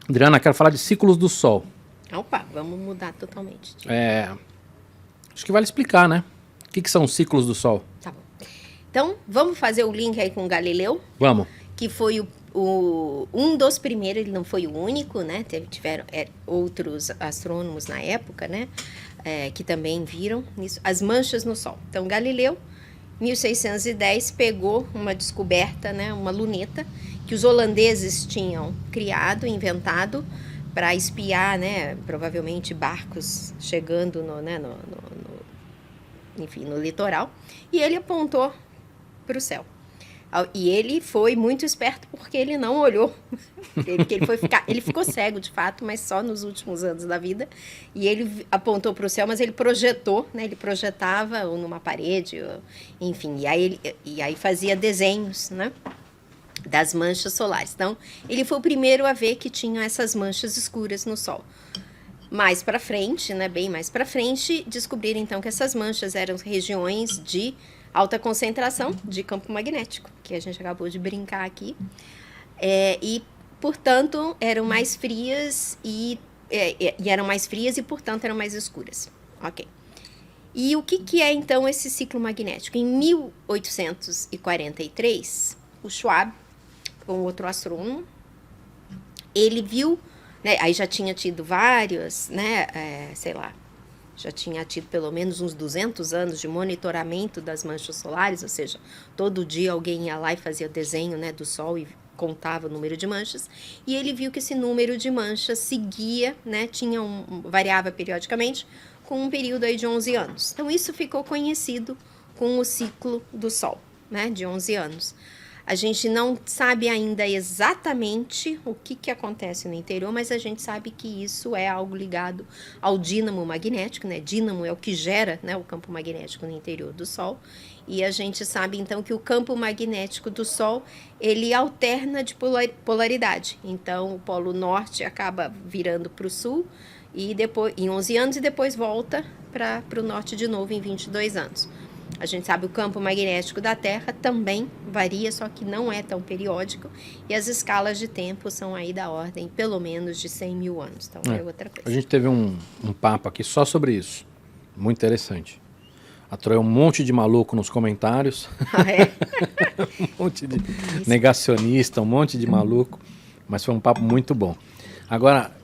Adriana, quero falar de ciclos do Sol. Opa, vamos mudar totalmente. Acho que vale explicar, né? O que são os ciclos do Sol? Tá bom. Então, vamos fazer o link aí com Galileu, Vamos. que foi um dos primeiros, ele não foi o único, né? Tiveram outros astrônomos na época, né? Que também viram isso, as manchas no Sol. Então, Galileu, 1610, pegou uma descoberta, né? Uma luneta que os holandeses tinham criado, inventado, para espiar, né? Provavelmente barcos chegando enfim, no litoral. E ele apontou para o céu. E ele foi muito esperto porque ele não olhou. Ele ficou cego, de fato, mas só nos últimos anos da vida. E ele apontou para o céu, mas ele projetou, né? Ele projetava numa parede, enfim. E aí fazia desenhos, né? Das manchas solares. Então, ele foi o primeiro a ver que tinham essas manchas escuras no Sol. Mais para frente, né? Bem mais para frente, descobriram então que essas manchas eram regiões de alta concentração de campo magnético, que a gente acabou de brincar aqui, e portanto eram mais frias e portanto eram mais escuras. Ok. E o que é então esse ciclo magnético? Em 1843, o Schwabe, um outro astrônomo, ele viu, né, aí já tinha tido vários, né, já tinha tido pelo menos uns 200 anos de monitoramento das manchas solares, ou seja, todo dia alguém ia lá e fazia desenho, né, do Sol e contava o número de manchas, e ele viu que esse número de manchas seguia, né, variava periodicamente, com um período aí de 11 anos. Então, isso ficou conhecido com o ciclo do Sol, né, de 11 anos. A gente não sabe ainda exatamente o que acontece no interior, mas a gente sabe que isso é algo ligado ao dínamo magnético, né? Dínamo é o que gera, né, o campo magnético no interior do Sol. E a gente sabe, então, que o campo magnético do Sol, ele alterna de polaridade. Então, o polo norte acaba virando para o sul e depois, em 11 anos e depois volta para o norte de novo em 22 anos. A gente sabe o campo magnético da Terra também varia, só que não é tão periódico. E as escalas de tempo são aí da ordem, pelo menos, de 100 mil anos. Então, é outra coisa. A gente teve um papo aqui só sobre isso. Muito interessante. Atraiu um monte de maluco nos comentários. Ah, é? Um monte de negacionista, um monte de maluco. Mas foi um papo muito bom. Agora,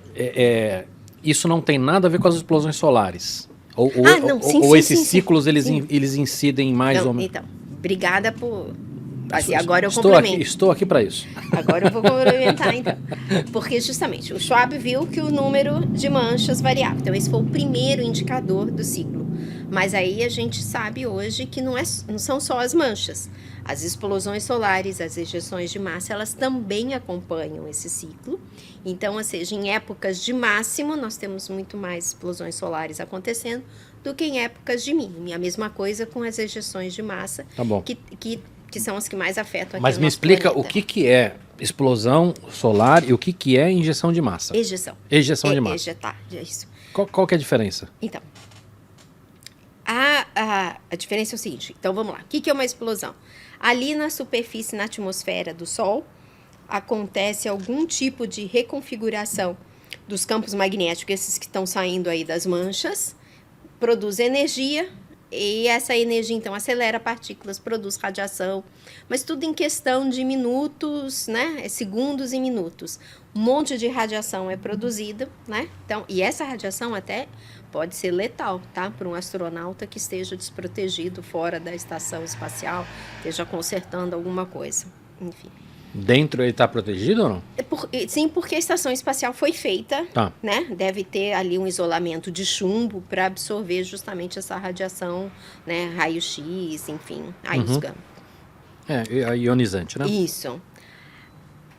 isso não tem nada a ver com as explosões solares. Ou esses ciclos, eles incidem mais ou menos. Então, obrigada por... Assim, agora eu complemento. Estou aqui para isso. Agora eu vou complementar, então. Porque, justamente, o Schwabe viu que o número de manchas variava. Então, esse foi o primeiro indicador do ciclo. Mas aí a gente sabe hoje que não são só as manchas. As explosões solares, as ejeções de massa, elas também acompanham esse ciclo. Então, ou seja, em épocas de máximo, nós temos muito mais explosões solares acontecendo do que em épocas de mínimo. E a mesma coisa com as ejeções de massa, tá bom, que são as que mais afetam aqui. Mas me explica planeta. O que é explosão solar e o que é injeção de massa. Ejeção de massa. Ejetar, isso. Qual que é a diferença? Então, a diferença é o seguinte. Então, vamos lá. O que é uma explosão? Ali na superfície, na atmosfera do Sol, acontece algum tipo de reconfiguração dos campos magnéticos, esses que estão saindo aí das manchas, produz energia, e essa energia, então, acelera partículas, produz radiação, mas tudo em questão de minutos, né? Segundos e minutos. Um monte de radiação é produzida, né? Então, e essa radiação até pode ser letal, tá? Para um astronauta que esteja desprotegido fora da estação espacial, esteja consertando alguma coisa, enfim. Dentro ele está protegido ou não? Sim, porque a estação espacial foi feita, né? Deve ter ali um isolamento de chumbo para absorver justamente essa radiação, né? Raio-X, enfim, raios gama. É ionizante, né? Isso.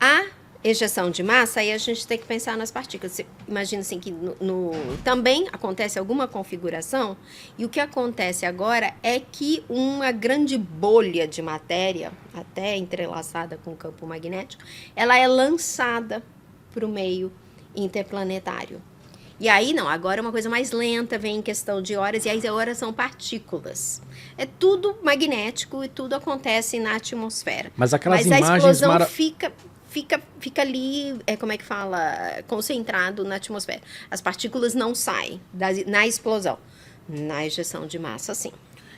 A ejeção de massa, aí a gente tem que pensar nas partículas. Você imagina assim que também acontece alguma configuração, e o que acontece agora é que uma grande bolha de matéria, até entrelaçada com o campo magnético, ela é lançada para o meio interplanetário. E aí, não, agora é uma coisa mais lenta, vem em questão de horas, e as horas são partículas. É tudo magnético e tudo acontece na atmosfera. Mas aquelas a imagens explosão fica fica ali, como é que fala, concentrado na atmosfera. As partículas não saem na explosão. Na ejeção de massa, sim.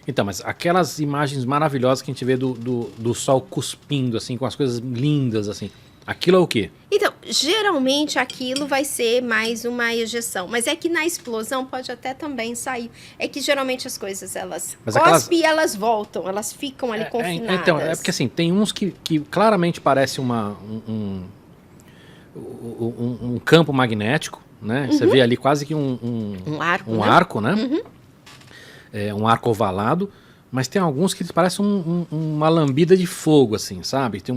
Então, mas aquelas imagens maravilhosas que a gente vê do Sol cuspindo, assim, com as coisas lindas, assim, aquilo é o quê? Então, geralmente aquilo vai ser mais uma ejeção. Mas é que na explosão pode até também sair. É que geralmente as coisas, elas cospem e elas voltam. Elas ficam ali confinadas. Então, é porque assim, tem uns que claramente parece um campo magnético, né? Você vê ali quase que um arco, arco, né? Um arco ovalado. Mas tem alguns que parecem uma lambida de fogo, assim, sabe? Tem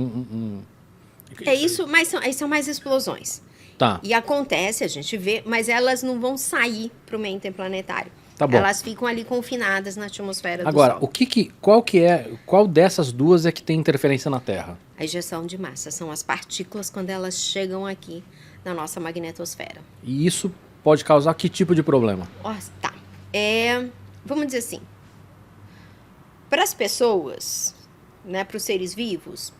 É isso, mas são mais explosões. Tá. E acontece, a gente vê, mas elas não vão sair para o meio interplanetário. Tá bom. Elas ficam ali confinadas na atmosfera do Agora, Sol. qual dessas duas é que tem interferência na Terra? A ejeção de massa são as partículas quando elas chegam aqui na nossa magnetosfera. E isso pode causar que tipo de problema? Tá. Vamos dizer assim, para as pessoas, né, para os seres vivos,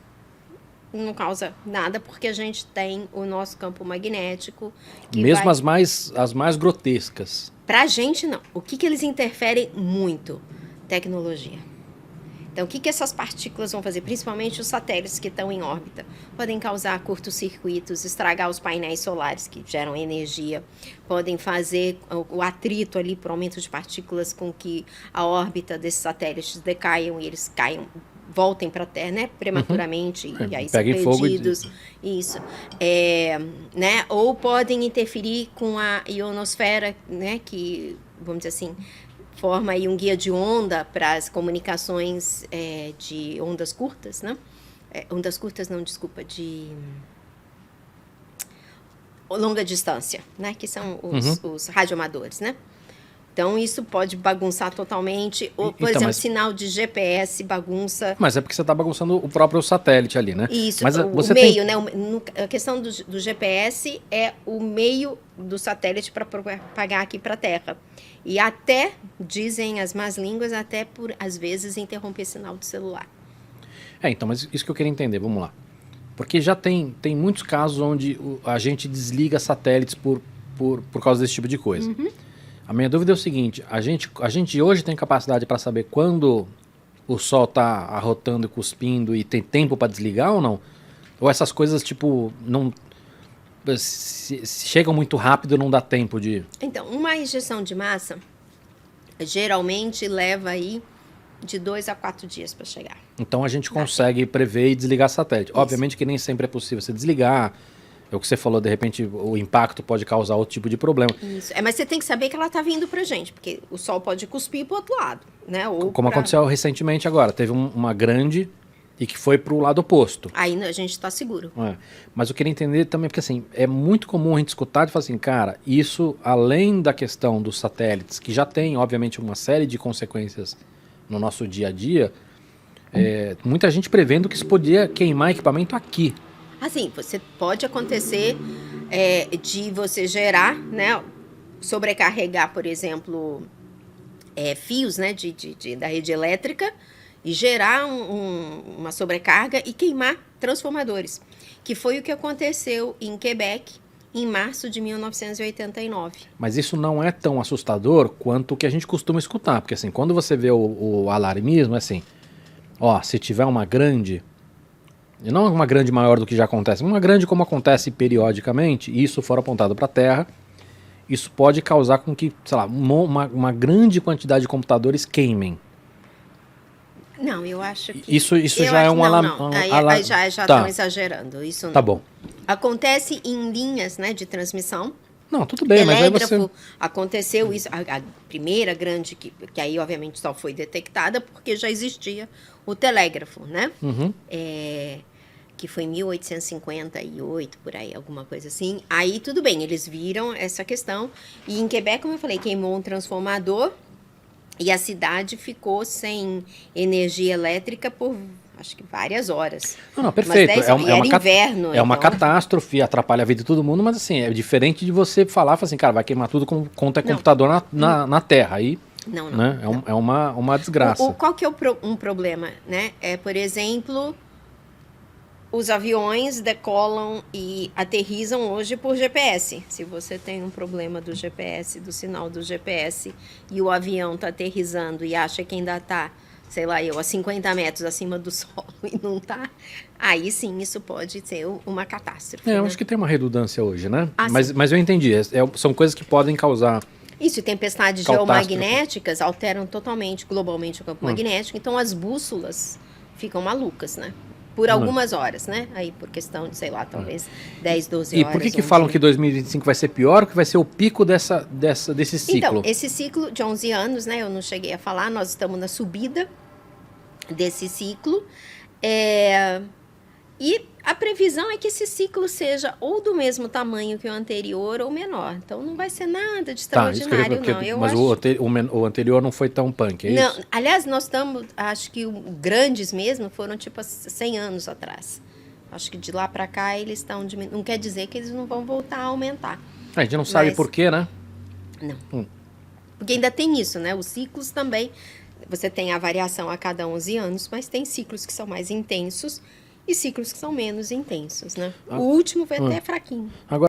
não causa nada, porque a gente tem o nosso campo magnético. Mesmo as mais grotescas. Pra gente, não. O que eles interferem muito? Tecnologia. Então, o que essas partículas vão fazer? Principalmente os satélites que estão em órbita. Podem causar curtos-circuitos, estragar os painéis solares que geram energia. Podem fazer o atrito ali por aumento de partículas com que a órbita desses satélites decaiam e eles voltem para a Terra, né, prematuramente, e aí são perdidos. Isso. Né, ou podem interferir com a ionosfera, né, que, vamos dizer assim, forma aí um guia de onda para as comunicações de ondas curtas, né? Ondas curtas, não, desculpa, de longa distância, né, que são os radioamadores, né? Então, isso pode bagunçar totalmente. Ou, por exemplo, sinal de GPS bagunça. Mas é porque você está bagunçando o próprio satélite ali, né? Isso, mas o meio, né? A questão do GPS é o meio do satélite para propagar aqui para a Terra. E até, dizem as más línguas, até por, às vezes, interromper sinal do celular. Então, mas isso que eu queria entender, vamos lá. Porque já tem muitos casos onde a gente desliga satélites por causa desse tipo de coisa. A minha dúvida é o seguinte, a gente hoje tem capacidade para saber quando o Sol está arrotando e cuspindo e tem tempo para desligar ou não? Ou essas coisas, tipo, não se chegam muito rápido e não dá tempo de... Então, uma injeção de massa geralmente leva aí de 2 a 4 dias para chegar. Então a gente consegue prever e desligar satélite. Isso. Obviamente que nem sempre é possível você desligar. É o que você falou, de repente o impacto pode causar outro tipo de problema. Isso. Mas você tem que saber que ela está vindo pra gente, porque o Sol pode cuspir pro outro lado, né? Ou como aconteceu recentemente agora. Teve uma grande e que foi pro lado oposto. Aí a gente está seguro. Mas eu queria entender também, porque assim, é muito comum a gente escutar e falar assim, cara, isso além da questão dos satélites, que já tem, obviamente, uma série de consequências no nosso dia a dia, muita gente prevendo que isso podia queimar equipamento aqui. Assim, você pode acontecer de você gerar, né, sobrecarregar, por exemplo, fios, né, da rede elétrica e gerar uma sobrecarga e queimar transformadores, que foi o que aconteceu em Quebec em março de 1989. Mas isso não é tão assustador quanto o que a gente costuma escutar, porque assim, quando você vê o alarmismo, é assim, se tiver uma grande... E não uma grande maior do que já acontece, uma grande como acontece periodicamente, e isso for apontado para a Terra, isso pode causar com que, sei lá, uma grande quantidade de computadores queimem. Não, eu acho que... Isso já é um alarme. Aí já estão exagerando. Isso não. Tá bom. Acontece em linhas, né, de transmissão. Não, tudo bem, telégrafo, mas aí você... aconteceu isso, a primeira grande, que aí obviamente só foi detectada porque já existia o telégrafo, né? Que foi em 1858, por aí, alguma coisa assim. Aí tudo bem, eles viram essa questão. E em Quebec, como eu falei, queimou um transformador e a cidade ficou sem energia elétrica por... acho que várias horas. Não, perfeito. Inverno. É uma catástrofe, atrapalha a vida de todo mundo, mas assim, é diferente de você falar assim, cara, vai queimar tudo quanto é computador na Terra. Aí, não. Né, é uma desgraça. Qual que é um problema, né? Por exemplo, Os aviões decolam e aterrissam hoje por GPS. Se você tem um problema do GPS, do sinal do GPS, e o avião está aterrissando e acha que ainda está, sei lá, a 50 metros acima do solo e não está, aí sim isso pode ser uma catástrofe. Eu né? acho que tem uma redundância hoje, né? Ah, mas eu entendi. São coisas que podem causar. Isso, e tempestades Catástrofe. geomagnéticas alteram totalmente, globalmente, o campo magnético, então as bússolas ficam malucas, né? Por algumas horas, né? Aí por questão de, sei lá, talvez 10, 12 E horas. por que um falam dia. que 2025 vai ser pior, que vai ser o pico desse ciclo? Então, esse ciclo de 11 anos, né? Eu não cheguei a falar, nós estamos na subida desse ciclo. E a previsão é que esse ciclo seja ou do mesmo tamanho que o anterior ou menor. Então, não vai ser nada de Tá, isso que eu ia extraordinário, falar, não. Eu mas acho... o anterior não foi tão punk, é Não, isso? aliás, nós estamos, acho que grandes mesmo foram tipo 100 anos atrás. Acho que de lá para cá eles estão diminuindo. Não quer dizer que eles não vão voltar a aumentar. A gente não sabe Mas- por quê, né? Não. Porque ainda tem isso, né? Os ciclos também. Você tem a variação a cada 11 anos, mas tem ciclos que são mais intensos e ciclos que são menos intensos, né? O último foi até fraquinho. Agora,